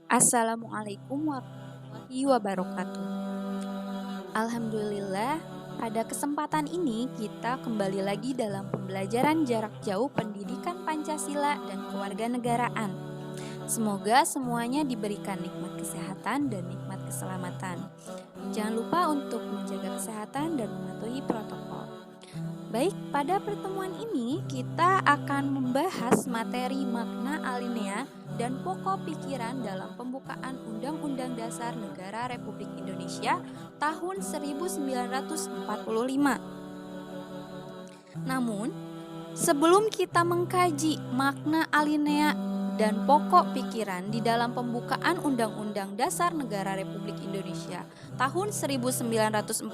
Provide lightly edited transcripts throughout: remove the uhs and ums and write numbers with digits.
Assalamualaikum warahmatullahi wabarakatuh. Alhamdulillah, pada kesempatan ini kita kembali lagi dalam pembelajaran jarak jauh pendidikan Pancasila dan kewarganegaraan. Semoga semuanya diberikan nikmat kesehatan dan nikmat keselamatan. Jangan lupa untuk menjaga kesehatan dan mematuhi protokol. Baik, pada pertemuan ini kita akan membahas materi makna alinea dan pokok pikiran dalam pembukaan Undang-Undang Dasar Negara Republik Indonesia tahun 1945. Namun, sebelum kita mengkaji makna alinea dan pokok pikiran di dalam pembukaan Undang-Undang Dasar Negara Republik Indonesia tahun 1945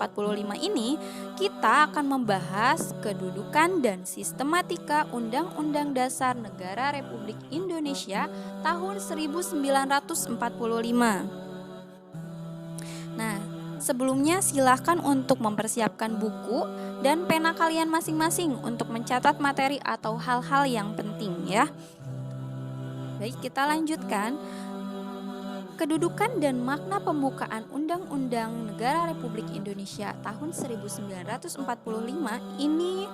ini, kita akan membahas kedudukan dan sistematika Undang-Undang Dasar Negara Republik Indonesia tahun 1945. Nah, sebelumnya silahkan untuk mempersiapkan buku dan pena kalian masing-masing untuk mencatat materi atau hal-hal yang penting ya. Baik, kita lanjutkan. Kedudukan dan makna pembukaan Undang-Undang Negara Republik Indonesia tahun 1945 ini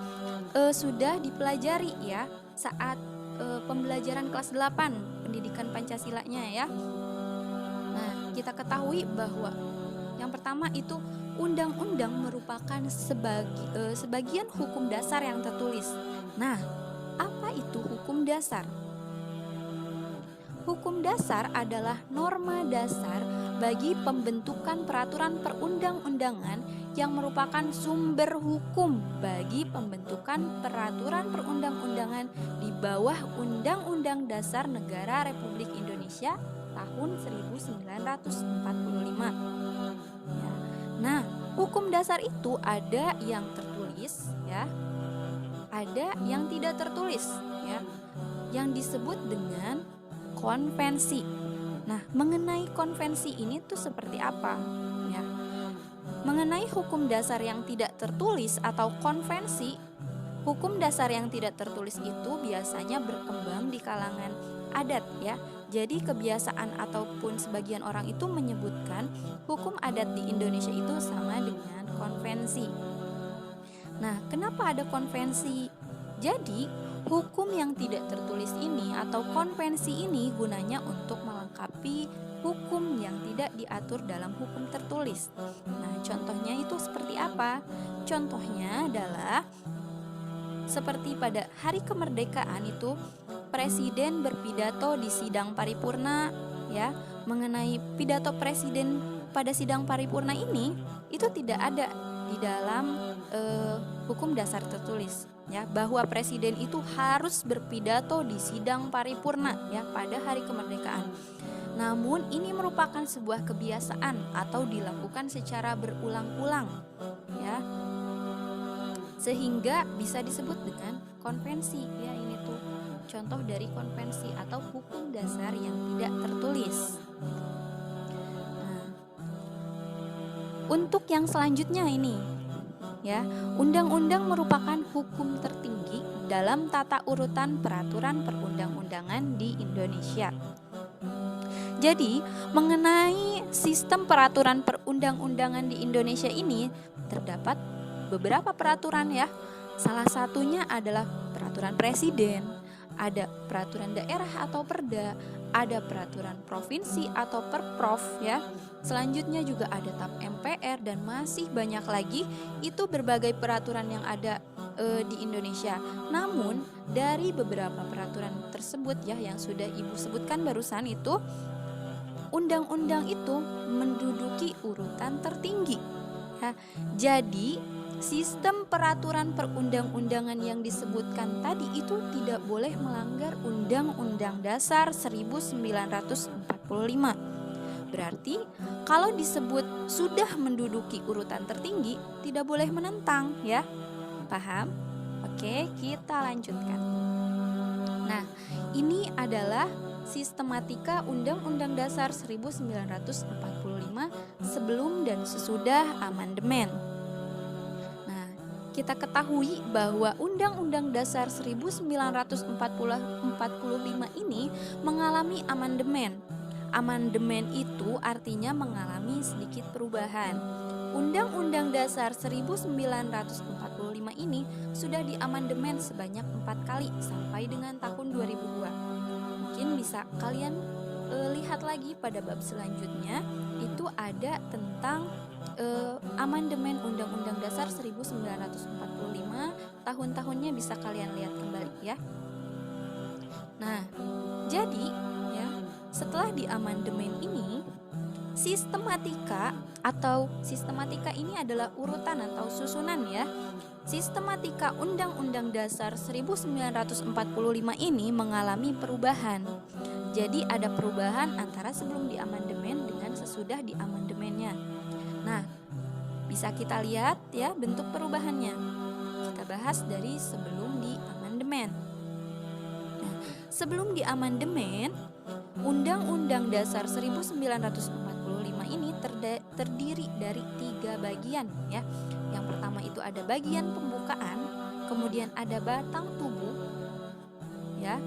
sudah dipelajari ya saat pembelajaran kelas 8 pendidikan Pancasilanya ya. Nah, kita ketahui bahwa yang pertama itu undang-undang merupakan sebagian hukum dasar yang tertulis. Nah, apa itu hukum dasar? Hukum dasar adalah norma dasar bagi pembentukan peraturan perundang-undangan yang merupakan sumber hukum bagi pembentukan peraturan perundang-undangan di bawah Undang-Undang Dasar Negara Republik Indonesia tahun 1945. Ya. Nah, hukum dasar itu ada yang tertulis ya, ada yang tidak tertulis ya, yang disebut dengan konvensi. Nah, mengenai konvensi ini tuh seperti apa? Ya. Mengenai hukum dasar yang tidak tertulis atau konvensi, hukum dasar yang tidak tertulis itu biasanya berkembang di kalangan adat ya. Jadi kebiasaan ataupun sebagian orang itu menyebutkan hukum adat di Indonesia itu sama dengan konvensi. Nah, kenapa ada konvensi? Jadi, hukum yang tidak tertulis ini atau konvensi ini gunanya untuk melengkapi hukum yang tidak diatur dalam hukum tertulis. Nah, contohnya itu seperti apa? Contohnya adalah seperti pada hari kemerdekaan itu presiden berpidato di sidang paripurna ya. Mengenai pidato presiden pada sidang paripurna ini itu tidak ada di dalam hukum dasar tertulis ya, bahwa presiden itu harus berpidato di sidang paripurna ya pada hari kemerdekaan. Namun ini merupakan sebuah kebiasaan atau dilakukan secara berulang-ulang ya, sehingga bisa disebut dengan konvensi ya. Ini tuh contoh dari konvensi atau hukum dasar yang tidak tertulis. Nah, untuk yang selanjutnya ini ya, undang-undang merupakan hukum tertinggi dalam tata urutan peraturan perundang-undangan di Indonesia. Jadi, mengenai sistem peraturan perundang-undangan di Indonesia ini terdapat beberapa peraturan ya. Salah satunya adalah peraturan presiden, ada peraturan daerah atau perda, ada peraturan provinsi atau perprov ya. Selanjutnya juga ada TAP MPR dan masih banyak lagi, itu berbagai peraturan yang ada di Indonesia. Namun dari beberapa peraturan tersebut ya yang sudah Ibu sebutkan barusan itu, undang-undang itu menduduki urutan tertinggi ya. Jadi sistem peraturan perundang-undangan yang disebutkan tadi itu tidak boleh melanggar Undang-Undang Dasar 1945. Berarti kalau disebut sudah menduduki urutan tertinggi, tidak boleh menentang ya. Paham? Oke, kita lanjutkan. Nah, ini adalah sistematika Undang-Undang Dasar 1945 sebelum dan sesudah amandemen. Kita ketahui bahwa Undang-Undang Dasar 1945 ini mengalami amandemen Amandemen itu artinya mengalami sedikit perubahan. Undang-Undang Dasar 1945 ini sudah diamandemen sebanyak 4 kali sampai dengan tahun 2002. Mungkin bisa kalian lihat lagi pada bab selanjutnya, itu ada tentang amandemen Undang-Undang Dasar 1945, tahun-tahunnya bisa kalian lihat kembali ya. Nah, jadi ya, setelah di amandemen ini, sistematika ini adalah urutan atau susunan ya. Sistematika Undang-Undang Dasar 1945 ini mengalami perubahan. Jadi ada perubahan antara sebelum di amandemen dengan sesudah di amandemennya. Nah, bisa kita lihat ya bentuk perubahannya. Kita bahas dari sebelum di amandemen. Nah, sebelum di amandemen, Undang-Undang Dasar 1945 ini terdiri dari 3 bagian ya. Yang pertama itu ada bagian pembukaan, kemudian ada batang tubuh ya,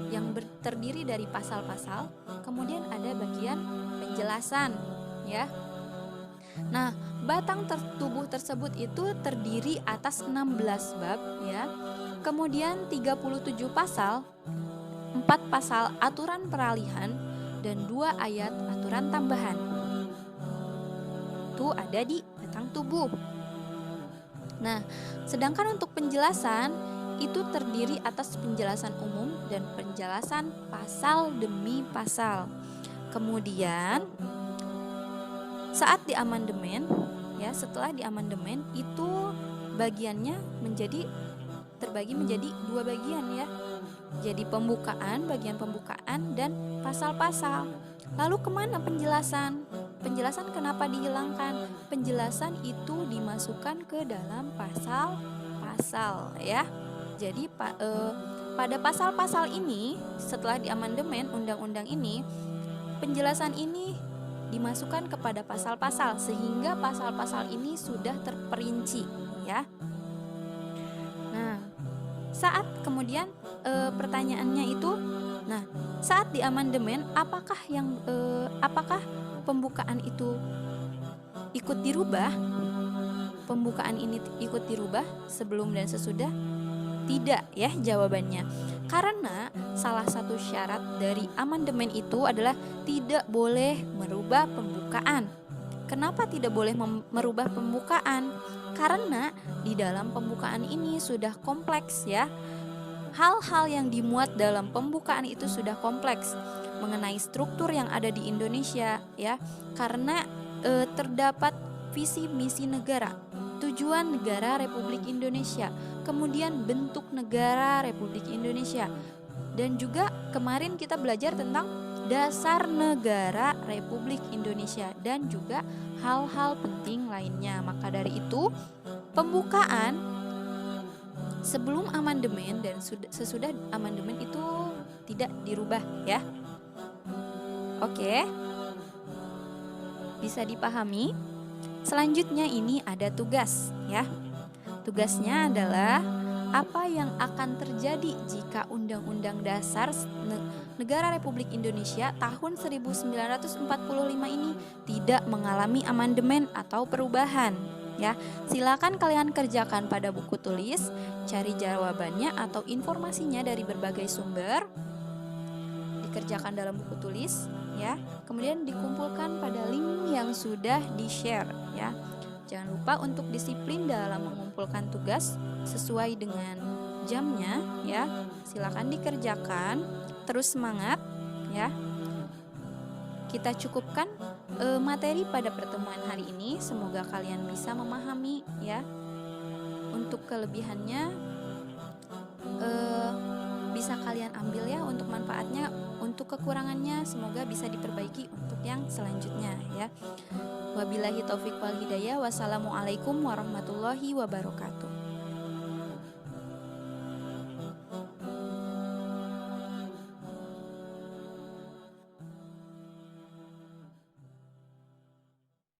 yang terdiri dari pasal-pasal, kemudian ada bagian penjelasan ya. Nah, batang tubuh tersebut itu terdiri atas 16 bab ya. Kemudian 37 pasal, 4 pasal aturan peralihan, dan 2 ayat aturan tambahan. Itu ada di batang tubuh. Nah, sedangkan untuk penjelasan itu terdiri atas penjelasan umum dan penjelasan pasal demi pasal. Kemudian saat di amandemen ya, setelah di amandemen itu bagiannya terbagi menjadi 2 bagian ya. Jadi bagian pembukaan dan pasal-pasal. Lalu kemana penjelasan? Penjelasan kenapa dihilangkan? Penjelasan itu dimasukkan ke dalam pasal-pasal ya. Jadi pada pasal-pasal ini, setelah di amandemen undang-undang ini, penjelasan ini dimasukkan kepada pasal-pasal sehingga pasal-pasal ini sudah terperinci ya. Nah, saat kemudian pertanyaannya itu, nah saat di amandemen apakah pembukaan itu ikut dirubah? Pembukaan ini ikut dirubah sebelum dan sesudah? Tidak ya jawabannya. Karena salah satu syarat dari amandemen itu adalah tidak boleh merubah pembukaan. Kenapa tidak boleh merubah pembukaan? Karena di dalam pembukaan ini sudah kompleks ya. Hal-hal yang dimuat dalam pembukaan itu sudah kompleks mengenai struktur yang ada di Indonesia ya. Karena terdapat visi misi negara, tujuan negara Republik Indonesia, kemudian bentuk negara Republik Indonesia, dan juga kemarin kita belajar tentang dasar negara Republik Indonesia dan juga hal-hal penting lainnya. Maka dari itu pembukaan sebelum amandemen dan sesudah amandemen itu tidak dirubah ya. Oke, bisa dipahami? Selanjutnya ini ada tugas ya. Tugasnya adalah apa yang akan terjadi jika Undang-Undang Dasar Negara Republik Indonesia tahun 1945 ini tidak mengalami amandemen atau perubahan ya. Silakan kalian kerjakan pada buku tulis, cari jawabannya atau informasinya dari berbagai sumber. Dikerjakan dalam buku tulis ya. Kemudian dikumpulkan pada link yang sudah di-share ya. Jangan lupa untuk disiplin dalam mengumpulkan tugas sesuai dengan jamnya ya. Silakan dikerjakan, terus semangat ya. Kita cukupkan materi pada pertemuan hari ini. Semoga kalian bisa memahami ya. Untuk kelebihannya bisa kalian ambil ya untuk manfaatnya. Untuk kekurangannya semoga bisa diperbaiki untuk yang selanjutnya ya. Wabillahi taufiq wal hidayah. Wassalamualaikum warahmatullahi wabarakatuh.